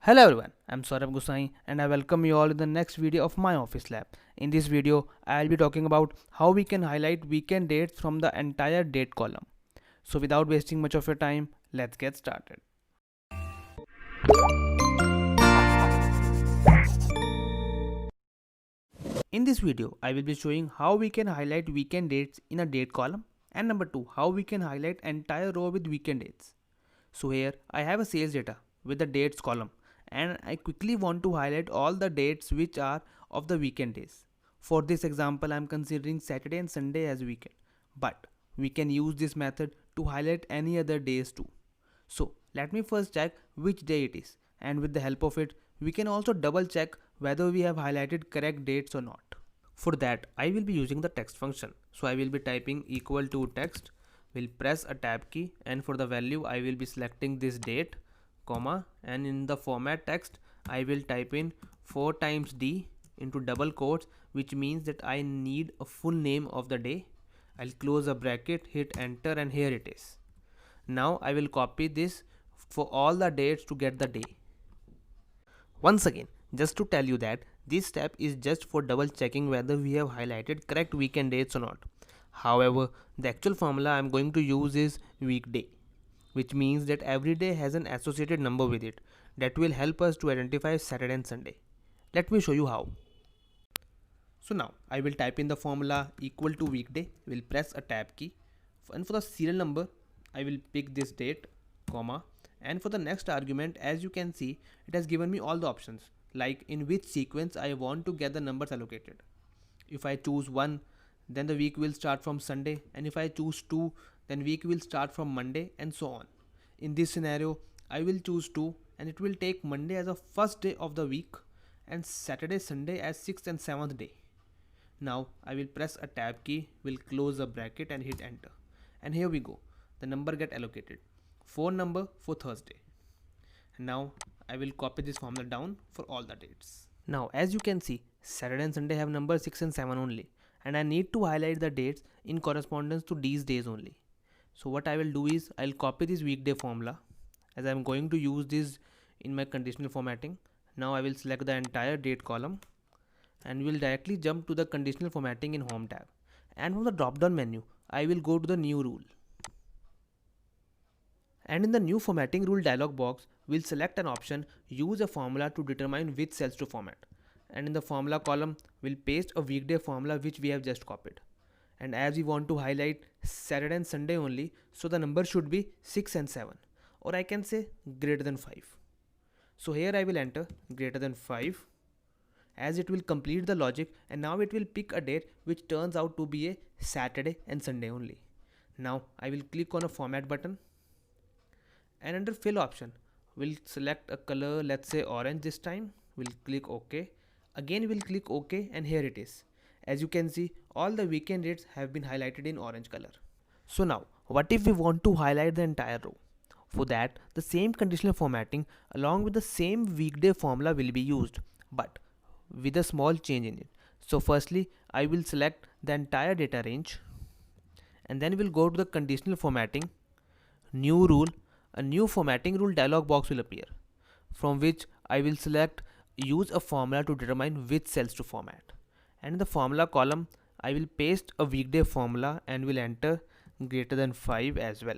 Hello everyone, I'm Saurabh Gosai and I welcome you all in the next video of my office lab. In this video, I'll be talking about how we can highlight weekend dates from the entire date column. So without wasting much of your time, let's get started. In this video, I will be showing how we can highlight weekend dates in a date column, and number 2, how we can highlight entire row with weekend dates. So here I have a sales data with the dates column, and I quickly want to highlight all the dates which are of the weekend days. For this example, I am considering Saturday and Sunday as weekend, but we can use this method to highlight any other days too. So let me first check which day it is, and with the help of it we can also double check whether we have highlighted correct dates or not. For that, I will be using the text function. So I will be typing equal to text, will press a tab key, and for the value I will be selecting this date, comma, and in the format text I will type in 4 times d into double quotes, which means that I need a full name of the day. I'll close a bracket, hit enter, and here it is. Now I will copy this for all the dates to get the day. Once again, just to tell you that this step is just for double checking whether we have highlighted correct weekend dates or not. However, the actual formula I am going to use is weekday, which means that every day has an associated number with it that will help us to identify Saturday and Sunday. Let me show you how. So now I will type in the formula equal to weekday, will press a tab key, and for the serial number I will pick this date, comma, and for the next argument, as you can see, it has given me all the options, like in which sequence I want to get the numbers allocated. If I choose 1, then the week will start from Sunday, and if I choose 2, then week will start from Monday, and so on. In this scenario, I will choose 2, and it will take Monday as the first day of the week and Saturday Sunday as 6th and 7th day. Now I will press a tab key, will close a bracket and hit enter, and here we go, the number get allocated, 4 number for Thursday. And now I will copy this formula down for all the dates. Now as you can see, Saturday and Sunday have numbers 6 and 7 only, and I need to highlight the dates in correspondence to these days only. So what I will do is I'll copy this weekday formula, as I am going to use this in my conditional formatting. Now I will select the entire date column and will directly jump to the conditional formatting in home tab, and from the drop down menu I will go to the new rule, and in the new formatting rule dialog box we'll select an option, use a formula to determine which cells to format, and in the formula column we'll paste a weekday formula which we have just copied. And as we want to highlight Saturday and Sunday only, so the number should be 6 and 7, or I can say greater than 5. So here I will enter greater than 5, as it will complete the logic, and now it will pick a date which turns out to be a Saturday and Sunday only. Now I will click on a format button, and under fill option we'll select a color, let's say orange this time. We'll click OK, again we'll click OK, and here it is. As you can see, all the weekend dates have been highlighted in orange color. So now what if we want to highlight the entire row? For that, the same conditional formatting along with the same weekday formula will be used, but with a small change in it. So firstly I will select the entire data range, and then we'll go to the conditional formatting, new rule. A new formatting rule dialog box will appear, from which I will select use a formula to determine which cells to format, and in the formula column I will paste a weekday formula and will enter greater than 5 as well,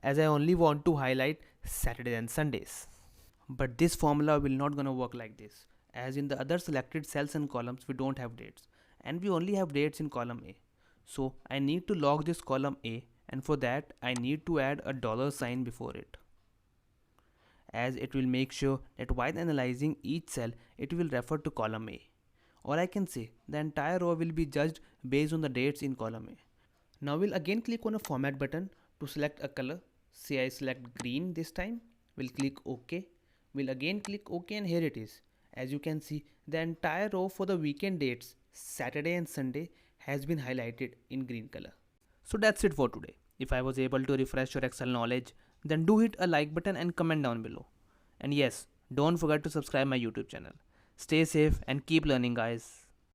as I only want to highlight Saturday and Sundays. But this formula will not gonna work like this, as in the other selected cells and columns we don't have dates, and we only have dates in column A. So I need to log this column A, and for that I need to add a $sign before it, as it will make sure that while analyzing each cell it will refer to column A, or I can say the entire row will be judged based on the dates in column A. Now we'll again click on a format button to select a color, say I select green this time. We'll click OK, we'll again click OK, and here it is. As you can see, the entire row for the weekend dates Saturday and Sunday has been highlighted in green color. So that's it for today. If I was able to refresh your Excel knowledge, then do hit a like button and comment down below. And yes, don't forget to subscribe my YouTube channel. Stay safe and keep learning, guys.